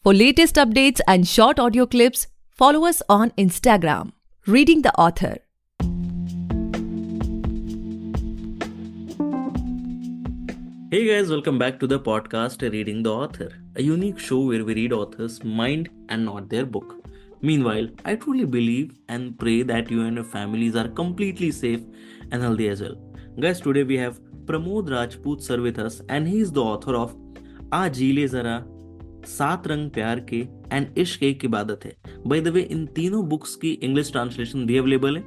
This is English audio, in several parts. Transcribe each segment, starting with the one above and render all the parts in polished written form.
For latest updates and short audio clips, follow us on Instagram, Reading the Author. Hey guys, welcome back to the podcast Reading the Author, a unique show where we read authors' mind and not their book. Meanwhile, I truly believe and pray that you and your families are completely safe and healthy as well. Guys, today we have Pramod Rajput sir with us, and he is the author of आ जीले जरा, सात रंग प्यार के and इश्क एक इबादत है. बाय द वे, इन तीनों बुक्स की इंग्लिश ट्रांसलेशन भी अवेलेबल है.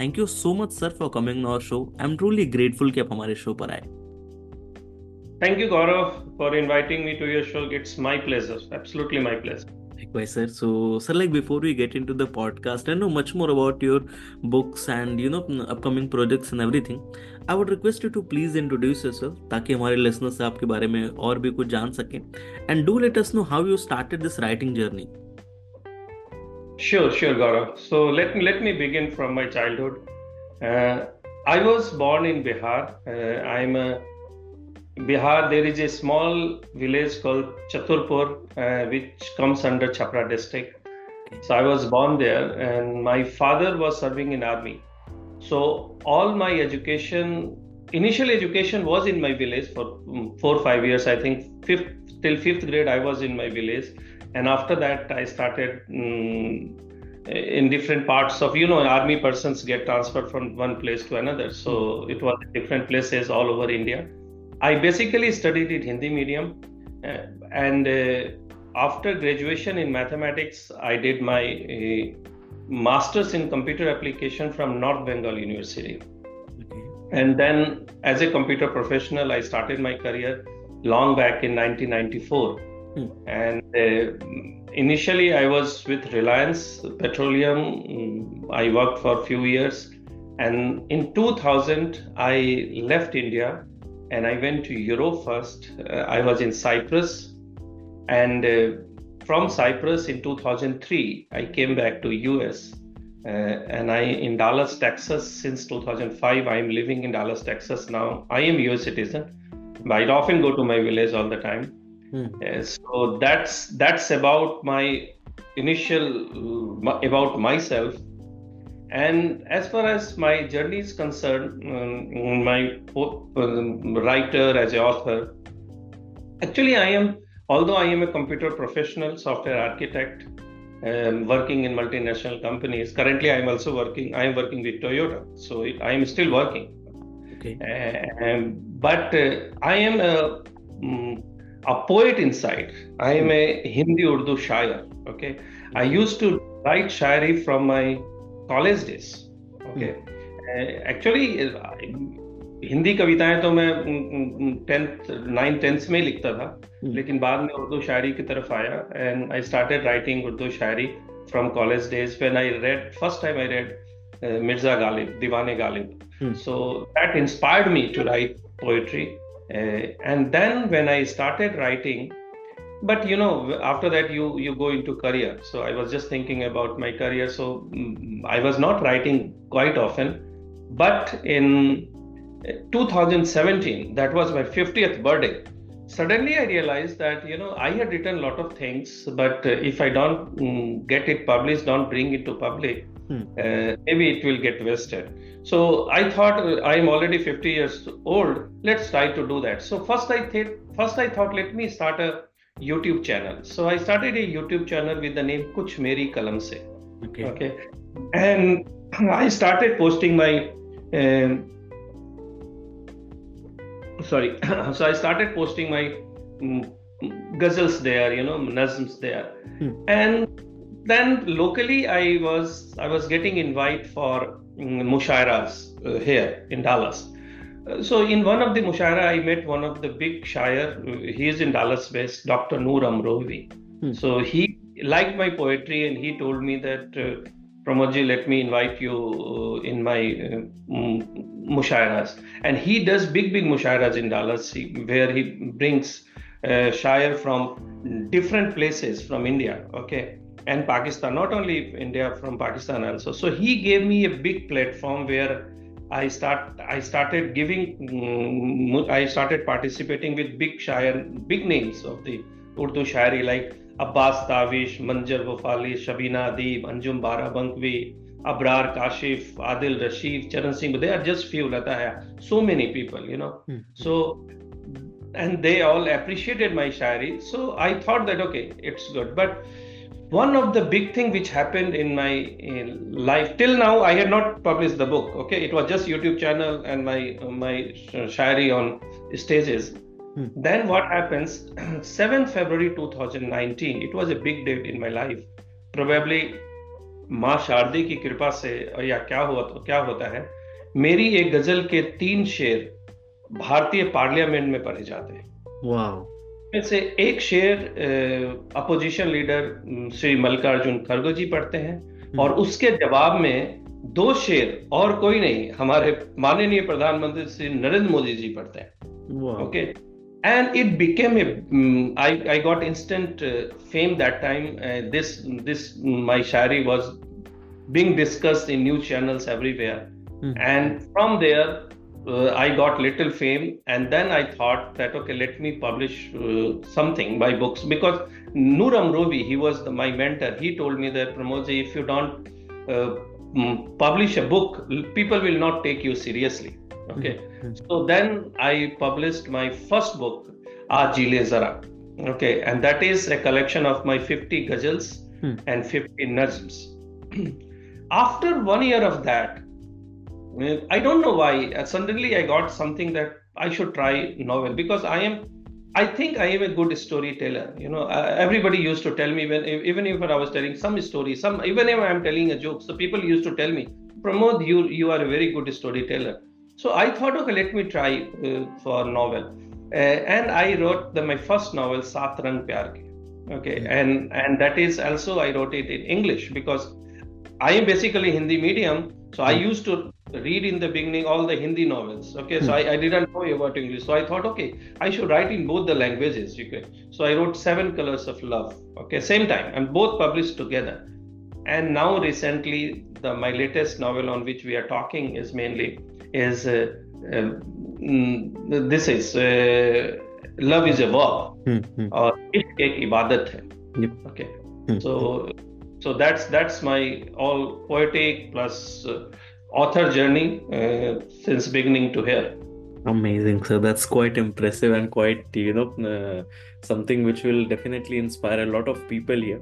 Thank you so much sir for coming our show. I am truly grateful कि आप हमारे शो पर आए. Thank you, Gaurav, for inviting me to your show. It's my pleasure. Absolutely my pleasure. Likewise, sir. So, sir, before we get into the podcast and know much more about your books and upcoming projects and everything, I would request you to please introduce yourself ताकि हमारे listeners से आपके बारे में और भी कुछ जान सकें. And do let us know how you started this writing journey. Sure, Gaurav. So let me begin from my childhood. I was born in Bihar. Bihar, there is a small village called Chaturpur, which comes under Chhapra district. So I was born there, and my father was serving in army. So all my initial education was in my village for 4 or 5 years. I think till 5th grade I was in my village, and after that I started in different parts of, army persons get transferred from one place to another. So it was different places all over India. I basically studied in Hindi medium, and after graduation in mathematics, I did my master's in computer application from North Bengal University. Okay. And then as a computer professional, I started my career long back in 1994. And initially I was with Reliance Petroleum. I worked for a few years, and in 2000 I left India and I went to Europe first. I was in Cyprus, and from Cyprus in 2003 I came back to US, and I in Dallas, Texas since 2005. I am living in Dallas, Texas now. I am US citizen, but I often go to my village all the time. So that's about my initial about myself. And as far as my journey is concerned, my writer as an author, actually although I am a computer professional, software architect, working in multinational companies. Currently I am working with Toyota, so I am still working. Okay. But I am a poet inside. I am a Hindi Urdu shair. Okay. I used to write shairi from my college days. Okay, actually Hindi कविताएं तो मैं 9th 10th में लिखता था, लेकिन बाद में उर्दू शायरी की तरफ आया, and I started writing Urdu Shayari from college days when I read first time I read Mirza Ghalib, दीवाने Ghalib. So that inspired me to write poetry, and then when I started writing, but after that you go into career. So I was just thinking about my career, so I was not writing quite often. But in 2017, that was my 50th birthday, suddenly I realized that I had written a lot of things, but if I don't get it published, don't bring it to public, maybe it will get wasted. So I thought, I'm already 50 years old, let's try to do that. So first I thought let me start a YouTube channel. So I started a YouTube channel with the name Kuch Meri Kalam Se. Okay. And I started posting my so I started posting my ghazals there, nazms there. And then locally I was getting invite for mushairas here in Dallas. So in one of the mushaira, I met one of the big shair. He is in Dallas based, Dr. Noor Amrovi. So he liked my poetry, and he told me that, Pramodji, let me invite you in my mushairas. And he does big mushairas in Dallas, where he brings shair from different places from India, okay, and Pakistan, not only India, from Pakistan also. So he gave me a big platform where I started participating with big names of the Urdu shairi like Abbas Tavish, Manjar Wafali, Shabina Adeeb, Anjum Barabankwi, Abrar Kashif, Adil Rashid, Charan Singh. They are just few. Lata hai. So many people, you know. So, and they all appreciated my shairi. So I thought that okay, it's good. But one of the big thing which happened in my life till now, I had not published the book. Okay, it was just YouTube channel and my shairi on stages. Then what happens? 7th February 2019. It was a big date in my life. Probably माँ शारदे की कृपा से या क्या होता है, मेरी एक गजल के 3 शेर भारतीय पार्लियामेंट में पढ़े जाते हैं. वाह. से एक शेर अपोजिशन लीडर श्री मल्लिकार्जुन खड़गे जी पढ़ते हैं और उसके जवाब में 2 शेर और कोई नहीं, हमारे माननीय प्रधानमंत्री श्री नरेंद्र मोदी जी पढ़ते हैं. Okay, and it became I got instant fame that time. This my shairi was being discussed in news channels everywhere, and from there I got little fame, and then I thought that okay, let me publish something by books, because Noor Amrovi, he was my mentor. He told me that Pramod ji, if you don't publish a book, people will not take you seriously. Okay, so then I published my first book, Aaj Jile Zara. Okay, and that is a collection of my 50 ghazals and 50 nazms. After 1 year of that, I don't know why, suddenly I got something that I should try novel, because I think I am a good storyteller. You know, everybody used to tell me, even if I was telling some story, even if I am telling a joke, so people used to tell me, Pramod, you are a very good storyteller. So I thought, okay, let me try for novel, and I wrote my first novel, Saat Rang Pyar Ke. Okay, and that is also I wrote it in English, because I am basically Hindi medium, so I used to read in the beginning all the Hindi novels. Okay, so I didn't know about English, so I thought, okay, I should write in both the languages. Okay, so I wrote 7 Colors of Love. Okay, same time, and both published together. And now recently, my latest novel on which we are talking is this is Love is a Verb, or Ishq ek ibadat hai. Okay, so that's my all poetic plus author journey since beginning to here. Amazing, sir. That's quite impressive and quite, something which will definitely inspire a lot of people here.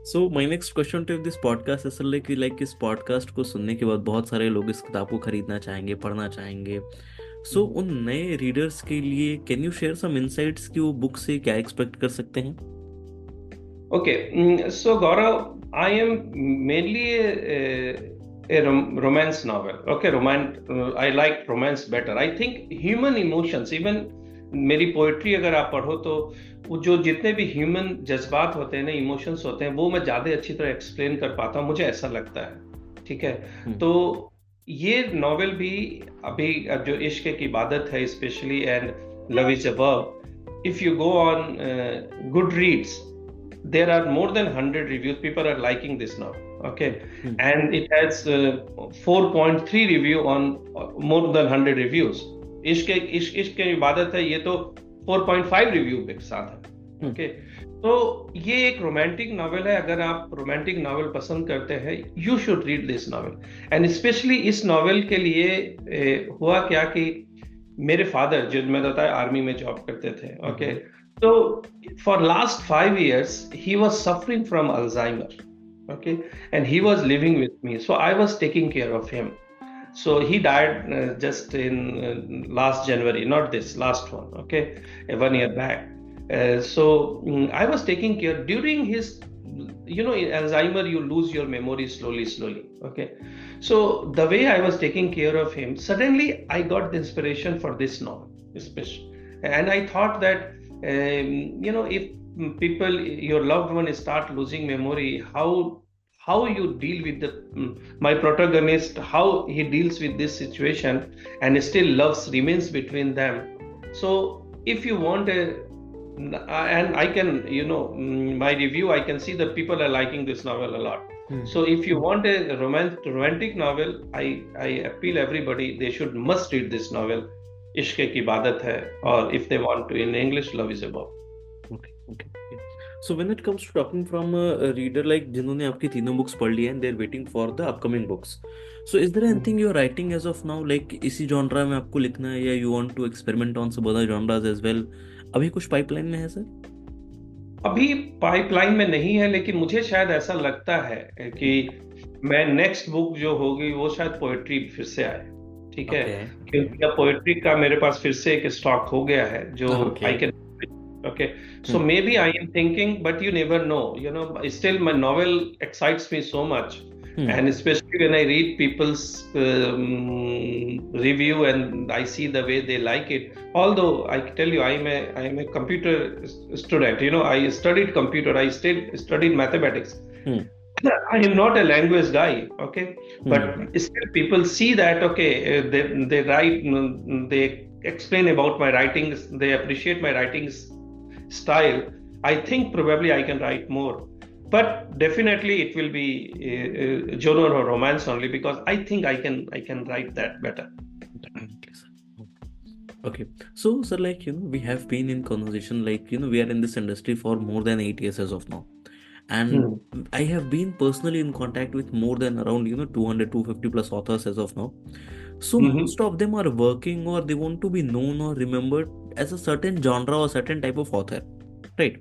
So my next question to this podcast is like इस podcast को सुनने के बाद बहुत सारे लोग इस किताब को खरीदना चाहेंगे, पढ़ना चाहेंगे. So उन नए रीडर्स के लिए can you share some insights कि वो बुक से क्या एक्सपेक्ट कर सकते हैं? Okay, so Gaurav, I am mainly a romance novel. Okay, I like romance better. I think human emotions, even मेरी पोइट्री अगर आप पढ़ो तो वो जो जितने भी ह्यूमन जज्बात होते हैं ना, इमोशंस होते हैं, वो मैं ज़्यादा अच्छी तरह एक्सप्लेन कर पाता हूँ, मुझे ऐसा लगता है. ठीक है, तो ये नॉवेल भी अभी जो इश्क की इबादत है specially, and love is a verb, if you go on good reads, there are more than 100 reviews. People are liking this now. Okay, and it has 4.3 review on more than 100 reviews. इश्क की इबादत है, ये तो 4.5 review के साथ है. Okay, तो ये एक रोमांटिक नॉवेल है. अगर आप रोमांटिक नॉवेल पसंद करते हैं, you should read this novel. And specially इस नॉवेल के लिए हुआ क्या कि मेरे फादर, जो मैं बताया आर्मी में जॉब करते थे. Okay, so for last 5 years he was suffering from Alzheimer. Okay, and he was living with me, so I was taking care of him. So he died just in last January, not this last one. Okay, 1 year back. So I was taking care during his, in Alzheimer you lose your memory slowly. Okay, so the way I was taking care of him, suddenly I got the inspiration for this novel, especially, and I thought that if people, your loved one, start losing memory, how you deal with my protagonist, how he deals with this situation, and still loves remains between them. So if you want and I can, my review, I can see that people are liking this novel a lot. So if you want a romantic novel, I appeal everybody, they should must read this novel, इश्क की इबादत है, और if they want to in English, Love is a Verb. Okay, Okay. So when it comes to talking from a reader like जिन्होंने आपकी तीनों books पढ़ ली हैं and they're waiting for the upcoming books. So is there anything you're writing as of now like इसी genre में आपको लिखना है या you want to experiment on some other genres as well? अभी कुछ pipeline में है सर? अभी पाइपलाइन में नहीं है, लेकिन मुझे शायद ऐसा लगता है कि मैं नेक्स्ट बुक जो होगी वो शायद पोएट्री फिर से आए, ठीक है, क्योंकि अब पोएट्री का मेरे पास फिर से एक स्टॉक हो गया है जो I can, okay, so maybe I am thinking, but you never know, still my novel excites me so much, and especially when I read people's review and I see the way they like it. Although I tell you, I am a computer student, I studied computer, I studied mathematics. I am not a language guy, okay, but still people see that, okay, they write, they explain about my writings, they appreciate my writings style. I think probably I can write more, but definitely it will be genre or romance only, because I think I can write that better. Okay, so sir, like we have been in conversation, like we are in this industry for more than 8 years as of now, and I have been personally in contact with more than around 200 250 plus authors as of now. So most of them are working or they want to be known or remembered as a certain genre or certain type of author, right?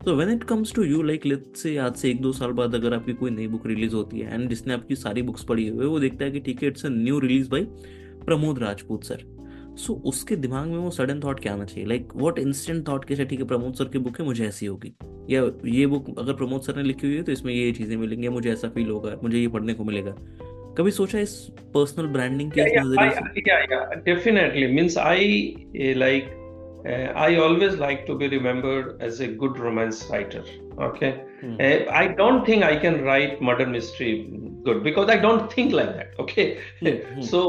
So when it comes to you, like let's say आज से 1-2 साल बाद अगर आपकी कोई नई book release होती है एंड जिसने आपकी सारी बुक्स पढ़ी हुई है वो देखता है कि ठीक है it's a new release by Pramod Rajput sir, so उसके दिमाग में वो सडन थॉट क्या आना चाहिए, लाइक व्हाट इंस्टेंट थॉट के ठीक है प्रमोद सर की बुक है मुझे ऐसी होगी, या ये बुक अगर प्रमोद सर ने लिखी हुई है तो इसमें ये चीजें मिलेंगी, मुझे ऐसा फील होगा, मुझे ये पढ़ने को मिलेगा. कभी सोचा इस पर्सनल ब्रांडिंग के नजरिए से? Yeah, definitely. Means I always like to be remembered as a good romance writer. Okay, I don't think I can write murder mystery good because I don't think like that. Okay, so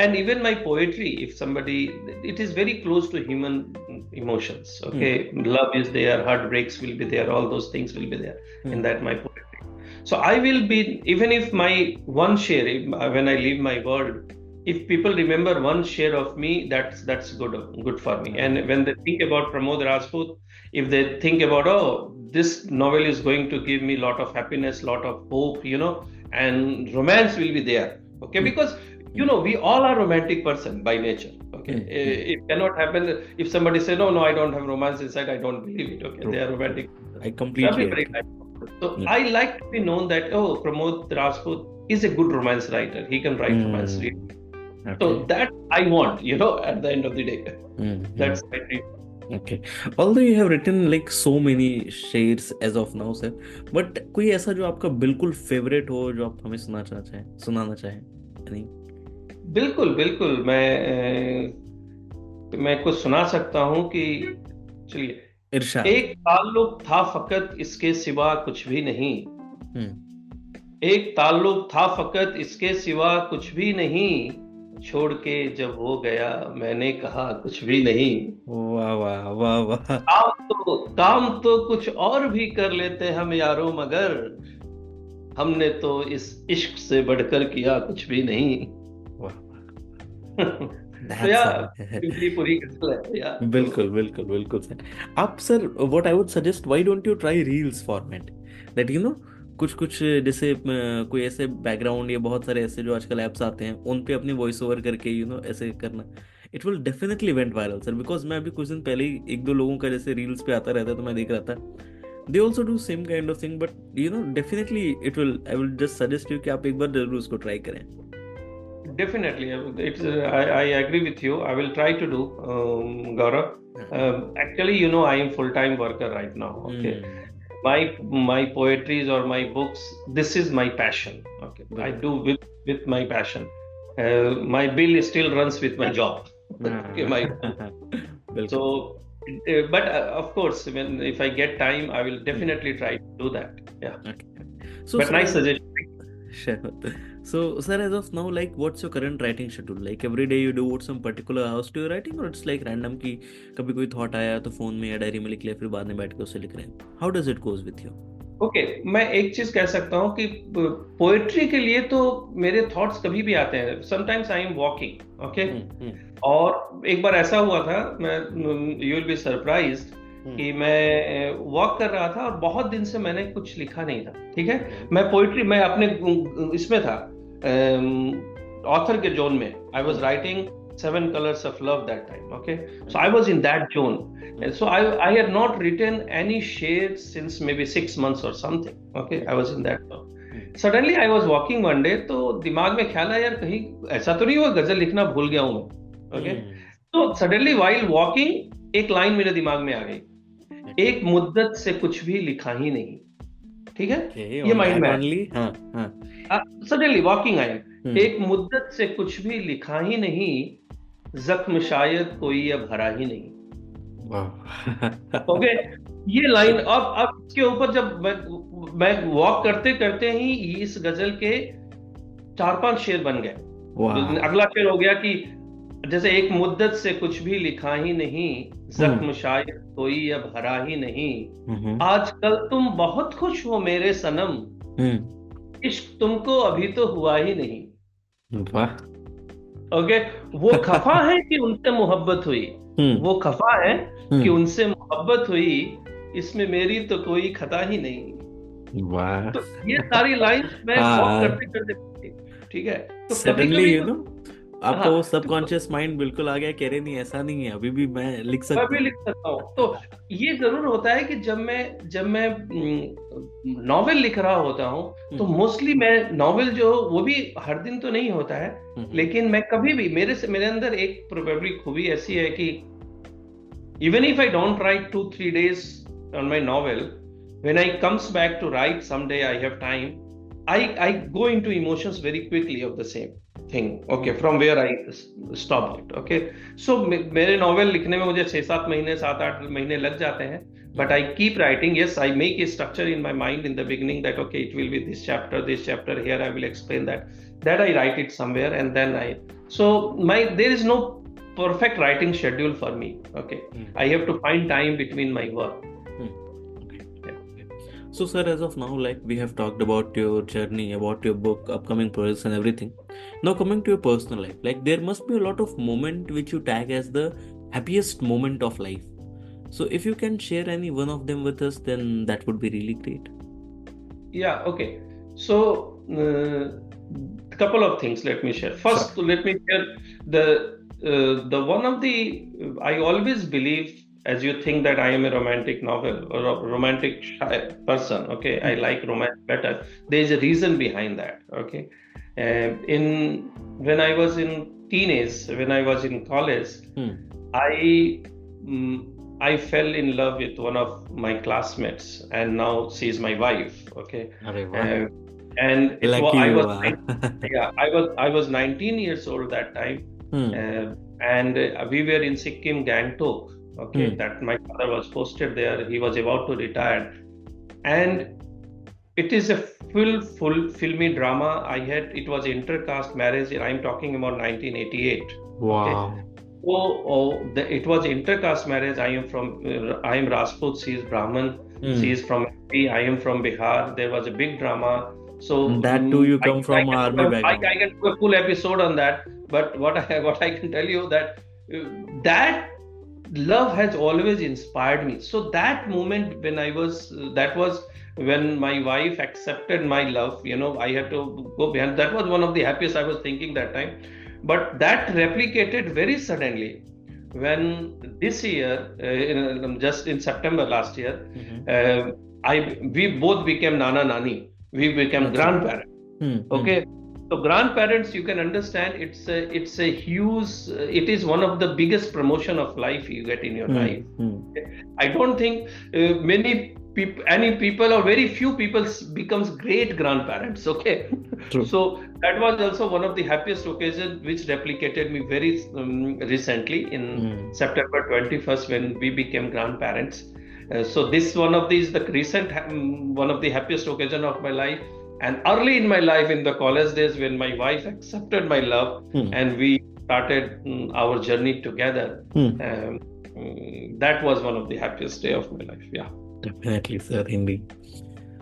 and even my poetry, if somebody, it is very close to human emotions. Okay, love is there, heartbreaks will be there, all those things will be there in that my poetry. So I will be, even if my one share, when I leave my world, if people remember one share of me, that's good for me. And when they think about Pramod Rajput, if they think about, oh, this novel is going to give me a lot of happiness, lot of hope, and romance will be there. Okay, because we all are romantic person by nature. Okay, it cannot happen if somebody say no, I don't have romance inside, I don't believe it. Okay, they are romantic. I completely agree. So I like to be known that, oh, Pramod Rajput is a good romance writer. He can write romance. Okay. So that I want, at the end of the day. That's my dream. Okay. Although you have written like so many shares as of now, sir, but कोई ऐसा जो आपका बिल्कुल favourite हो जो आप हमें सुनाना चाहें? नहीं? बिल्कुल मैं कुछ सुना सकता हूँ कि चलिए, इरशाद. एक ताल्लुक था फकत इसके सिवा कुछ भी नहीं. एक ताल्लुक था फकत इसके सिवा कुछ भी नहीं, छोड़ के जब हो गया मैंने कहा कुछ भी नहीं. वाह वाह वाह वाह. काम तो कुछ और भी कर लेते हम यारों, मगर हमने तो इस इश्क से बढ़कर किया कुछ भी नहीं. पूरी गजल है यार. बिल्कुल सर. आप sir, what I would suggest, why don't you try reels format, that कुछ जैसे कोई ऐसे बैकग्राउंड या बहुत सारे ऐसे जो आजकल ऐप्स आते हैं उन पे अपनी वॉइस ओवर करके ऐसे करना, it will definitely went viral sir. Because मैं अभी कुछ दिन पहले ही 1-2 लोगों का जैसे रील्स पे आता रहता है तो मैं देख रहा था, they also do same kind of thing, but definitely I will just suggest you कि आप एक बार जरूर उसको ट्राई करें. Definitely, I agree with you. I will try to do, Gaurav. Actually, I am full-time worker right now. Okay, my poetries or my books, this is my passion. Okay, I do with my passion. My bill still runs with my job. Okay, so, but of course, if I get time, I will definitely try to do that. Yeah. Okay. So, but nice suggestion. Sure. So, sir, as of now, like, what's your current writing schedule? Like, every day you devote some particular hours to your writing, or it's like random कि कभी कोई thought आया तो phone में या diary में लिख लिया, फिर बाद में बैठ के उसे लिख रहे हैं? How does it goes with you? Okay, मैं एक चीज कह सकता हूँ कि पोएट्री के लिए तो मेरे थॉट्स कभी भी आते हैं. Sometimes I am walking. Okay, और एक बार ऐसा हुआ था, मैं you will be surprised कि मैं वॉक कर रहा था और बहुत दिन से मैंने कुछ लिखा नहीं था, ठीक है। मैं पोइट्री, मैं अपने इसमें था, ऑथर के जोन में। I was writing 7 Colors of Love that time, okay? So I was in that zone. And so I had not written any shades since maybe 6 months or something, okay? I was in that zone. Suddenly I was walking one day, तो दिमाग में ख्याल आया, यार कहीं ऐसा तो नहीं हुआ गजल लिखना भूल गया हूं मैं, okay? तो suddenly while walking एक लाइन मेरे दिमाग में आ गई, एक मुद्दत से कुछ भी लिखा ही नहीं, ठीक है। ये माइंड में सडनली वॉकिंग आई, एक मुद्दत से कुछ भी लिखा ही नहीं, जख्म शायद कोई अब भरा ही नहीं। ओके, ये लाइन अब इसके ऊपर जब मैं वॉक करते करते ही इस गजल के 4-5 शेर बन गए। अगला शेर हो गया कि जैसे एक मुद्दत से कुछ भी लिखा ही नहीं, जख्म शायद कोई अब भरा ही नहीं, आजकल तुम बहुत खुश हो मेरे सनम, इश्क तुमको अभी तो हुआ ही नहीं। ओके, वो खफा है कि उनसे मोहब्बत हुई, वो खफा है कि उनसे मोहब्बत हुई, इसमें मेरी तो कोई खता ही नहीं। वाह, तो ये सारी लाइंस मैं वॉक करते करते, ठीक है। तो सडनली आपका वो सबकॉन्शियस माइंड बिल्कुल आ गया, कह रहे नहीं ऐसा नहीं है, अभी भी मैं लिख सकता हूँ। तो ये जरूर होता है कि जब मैं नॉवेल लिख रहा होता हूँ तो मोस्टली मैं नॉवेल जो वो भी हर दिन तो नहीं होता है, लेकिन मैं कभी भी मेरे अंदर एक प्रोबेबली खूबी ऐसी है कि even if I don't write 2-3 days on my novel, when I comes back to write someday, I have time, I go into emotions very quickly of the same thing, okay, from where I stopped it, okay. So मेरे novel लिखने में मुझे 6-7 महीने 7-8 महीने लग जाते हैं, but I keep writing. Yes, I make a structure in my mind in the beginning that okay, it will be this chapter here I will explain that I write it somewhere, and then there is no perfect writing schedule for me, okay. I have to find time between my work. So sir, as of now, like we have talked about your journey, about your book, upcoming projects and everything. Now coming to your personal life, like there must be a lot of moment which you tag as the happiest moment of life. So if you can share any one of them with us, then that would be really great. Yeah, okay. So couple of things let me share. First, let me share the one of the I always believe, as you think that I am a romantic novel or a romantic person, okay, I like romance better. There is a reason behind that, okay. When I was in teenage, when I was in college, I fell in love with one of my classmates, and now she is my wife, okay. And I was 19 years old that time, and we were in Sikkim, Gangtok. Okay, that my father was posted there. He was about to retire, and it is a full filmy drama. It was intercaste marriage. I'm talking about 1988. Wow. Okay. It was intercaste marriage. I am Rajput. She is Brahmin. She is from MP. I am from Bihar. There was a big drama. So that too, you come from army background. I can do a full episode on that. But what I can tell you that love has always inspired me. So that moment that was when my wife accepted my love, I had to go behind. That was one of the happiest I was thinking that time. But that replicated very suddenly when this year, just in September last year, we both became Nana Nani. We became grandparents. Okay. So grandparents, you can understand, it's a huge, it is one of the biggest promotion of life you get in your life. I don't think any people or very few people becomes great grandparents, okay. True. So that was also one of the happiest occasions which replicated me very recently in September 21st when we became grandparents. So this one of these, the recent one of the happiest occasion of my life. And early in my life, in the college days, when my wife accepted my love and we started our journey together, that was one of the happiest day of my life. Yeah, definitely, sir. Indeed.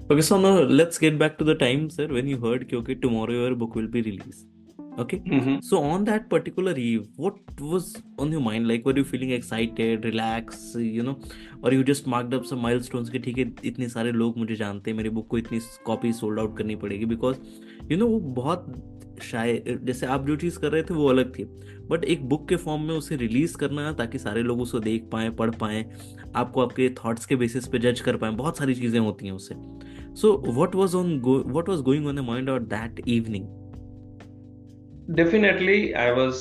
Okay, so now let's get back to the time, sir, when you heard कि okay, tomorrow your book will be released. Okay. Mhm. So on that particular eve, what was on your mind? Like, were you feeling excited, relaxed, or you just marked up some milestones कि ठीक है इतने सारे लोग मुझे जानते हैं, मेरी बुक को इतनी कॉपी सोल्ड आउट करनी पड़ेगी, बिकॉज वो बहुत शायद जैसे आप जो चीज़ कर रहे थे वो अलग थी, बट एक बुक के फॉर्म में उसे रिलीज करना ताकि सारे लोग उसको देख पाएं, पढ़ पाएं, आपको आपके थॉट्स के बेसिस पे जज कर पाएं, बहुत सारी चीज़ें होती हैं उससे. So what was going on the mind on that evening? Definitely, I was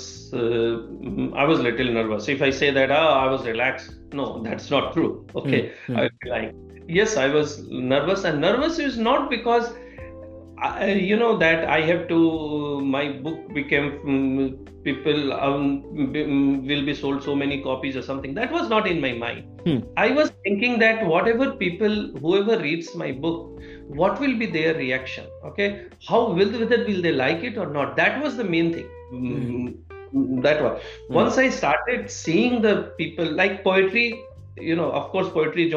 little nervous. If I say that, I was relaxed, no, that's not true. Okay, I will be lying. Yes, I was nervous, and nervous is not because that I have to. My book became people will be sold so many copies or something. That was not in my mind. I was thinking that whoever reads my book, what will be their reaction? Okay, whether will they like it or not? That was the main thing. That was once I started seeing the people like poetry. Of course, poetry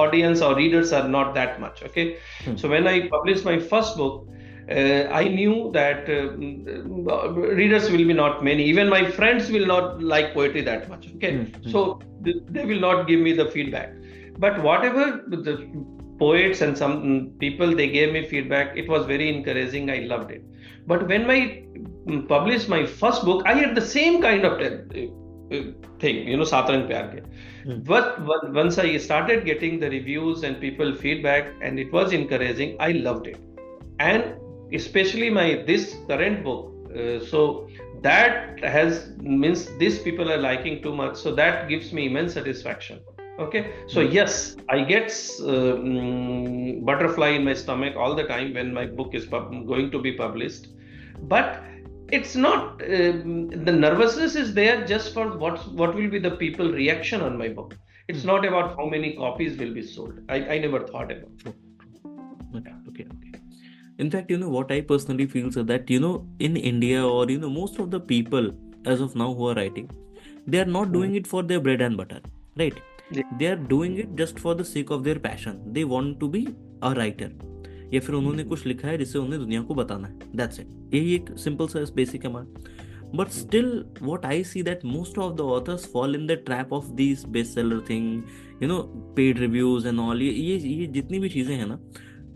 audience or readers are not that much. Okay, so when I published my first book, I knew that readers will be not many. Even my friends will not like poetry that much. Okay, so they will not give me the feedback. But whatever the poets and some people, they gave me feedback, it was very encouraging. I loved it. But when I published my first book, I had the same kind of thing, Saat Rang Pyar Ke. But once I started getting the reviews and people feedback, and it was encouraging, I loved it. And especially this current book, so that means these people are liking too much, so that gives me immense satisfaction. Okay, so yes, I get butterfly in my stomach all the time when my book is going to be published, but it's not the nervousness is there just for what will be the people reaction on my book. It's not about how many copies will be sold. I never thought about it. Okay. In fact, what I personally feel is that, in India or, most of the people as of now who are writing, they are not doing it for their bread and butter, right? Yeah. They are doing it just for the sake of their passion. They want to be a writer. या फिर उन्होंने कुछ लिखा है जिससे उन्हें दुनिया को बताना है. That's it. यही एक सिंपल सा बेसिक है हमारा. But still, what I see that most of the authors fall in the trap of these bestseller thing, paid reviews and all. ये जितनी भी चीजें हैं ना,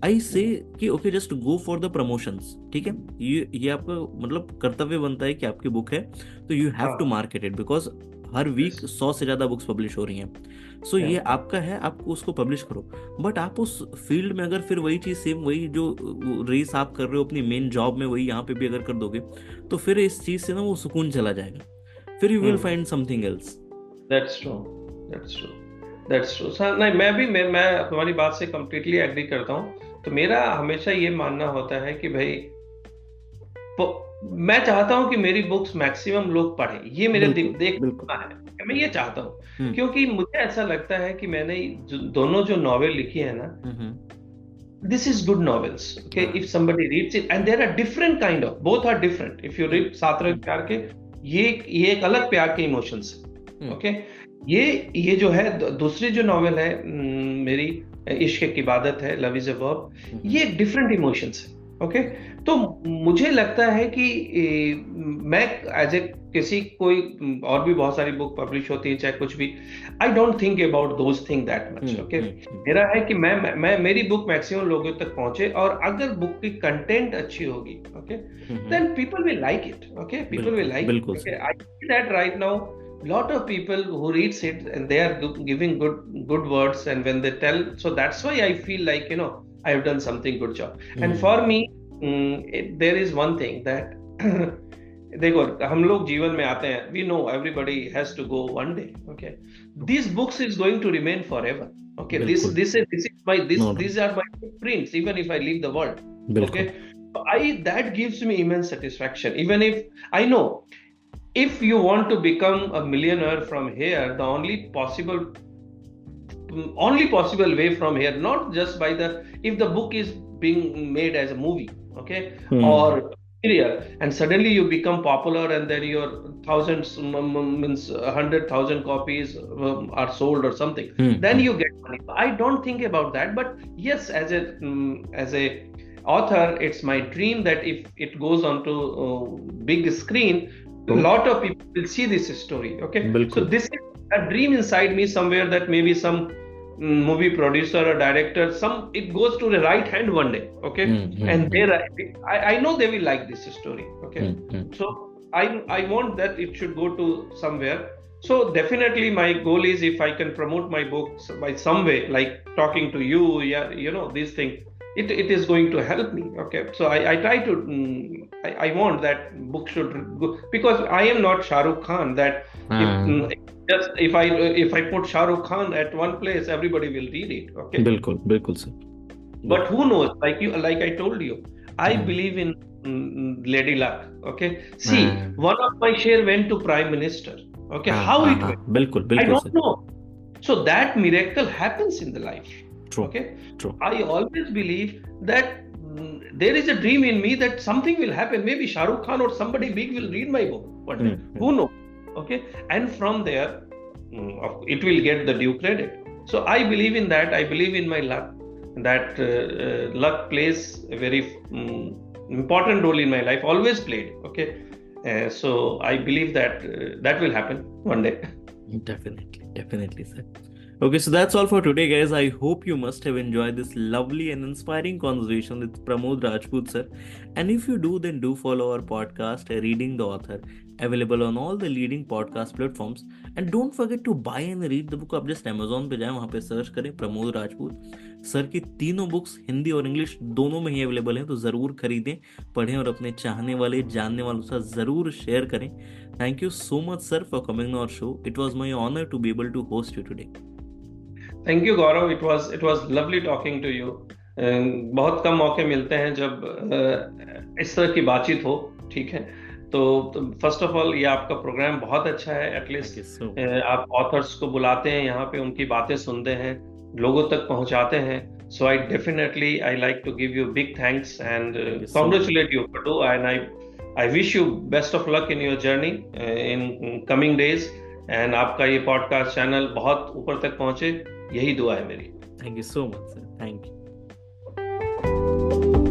I say कि okay, just go for the promotions. ठीक है, ये आपका मतलब कर्तव्य बनता है कि आपकी बुक है तो you have to market it, because हर वीक 100 से ज्यादा बुक्स पब्लिश हो रही हैं. सो ये आपका है, आपको उसको पब्लिश करो. बट आप उस फील्ड में अगर फिर वही चीज सेम, वही जो रेस आप कर रहे हो अपनी मेन जॉब में, वही यहाँ पे भी अगर कर दोगे तो फिर इस चीज से ना वो सुकून चला जाएगा. फिर you will find something else. That's true. Sir नहीं, मैं तुम्हारी बात से कंप्लीटली एग्री करता हूँ. तो मेरा हमेशा ये मानना होता है कि भाई मैं चाहता हूं कि मेरी बुक्स मैक्सिमम लोग पढ़ें. ये मेरे देखना है, मैं ये चाहता हूं. क्योंकि मुझे ऐसा लगता है कि मैंने दोनों जो नॉवेल लिखी है ना, this is good novels. Okay, if somebody reads it, and there are different kind of, both are different. If you read सात रंग प्यार के, ये एक अलग प्यार के इमोशंस है. ओके, ये जो है दूसरी जो नॉवेल है मेरी, इश्क की इबादत है, लव इज अ वर्ब, ये एक डिफरेंट इमोशंस है. ओके, तो मुझे लगता है कि मैं एज ए किसी कोई और भी बहुत सारी बुक पब्लिश होती है, चाहे कुछ भी, I don't think about those thing that much. Okay, मेरा है कि मैं मेरी बुक मैक्सिमम लोगों तक पहुंचे, और अगर बुक की कंटेंट अच्छी होगी, okay, then people will like it. Okay, people will like it. I see that right now. Lot of people who reads it and they are giving good words, and when they tell, so that's why I feel like I have done something good job. And for me, there is one thing that देखो, हम लोग जीवन में आते हैं, we know everybody has to go one day. Okay, these books is going to remain forever. Okay, these are my footprints even if I leave the world. Okay, that gives me immense satisfaction. Even if I know, if you want to become a millionaire from here, the only possible way from here, not just by if the book is being made as a movie, okay, or serial, and suddenly you become popular, and then your thousands, means 100,000 copies are sold or something, then you get money. I don't think about that. But yes, as a author, it's my dream that if it goes onto big screen, a lot of people will see this story. Okay, बिल्कुल. so this is a dream inside me somewhere, that maybe some movie producer or director, it goes to the right hand one day. Okay, and there I know they will like this story. Okay, so I want that it should go to somewhere. So definitely my goal is, if I can promote my books by some way, like talking to you, these things, it is going to help me. Okay, so I try to, I want that book should go, because I am not Shah Rukh Khan, that if I put Shah Rukh Khan at one place, everybody will read it. Okay, बिल्कुल sir. But who knows? Like I told you, I believe in Lady Luck. Okay, see, one of my share went to Prime Minister. Okay, how it went? बिल्कुल I don't sir. know. So that miracle happens in the life. True. Okay, True. I always believe that there is a dream in me that something will happen. Maybe Shah Rukh Khan or somebody big will read my book one day. Who knows? Okay, and from there, it will get the due credit. So I believe in that. I believe in my luck. That luck plays a very important role in my life. Always played. Okay, so I believe that that will happen one day. Definitely, sir. Okay, so that's all for today, guys. I hope you must have enjoyed this lovely and inspiring conversation with Pramod Rajput, sir. And if you do, then do follow our podcast, Reading the Author, available on all the leading podcast platforms. And don't forget to buy and read the book. आप just Amazon पे जाएं, वहाँ पे search करें Pramod Rajput. Sir की तीनों books Hindi और English दोनों में ही अवेलेबल हैं, तो ज़रूर खरीदें, पढ़ें और अपने चाहने वाले, जानने वालों के साथ ज़रूर शेयर करें. Thank you so much, sir, for coming on our show. It was my honor to be able to host you today. Thank you, Gaurav. It was lovely talking to you. बहुत कम मौके मिलते हैं जब इस तरह की बातचीत हो. ठीक है, तो फर्स्ट ऑफ ऑल ये आपका प्रोग्राम बहुत अच्छा है. एटलीस्ट आप ऑथर्स को बुलाते हैं यहाँ पे, उनकी बातें सुनते हैं, लोगों तक पहुँचाते हैं. So I like to give you big thanks and congratulate you, Padu, and I wish you best of luck in your journey in coming days. And आपका ये पॉडकास्ट चैनल बहुत ऊपर तक पहुंचे, यही दुआ है मेरी. Thank you so much, sir. Thank you.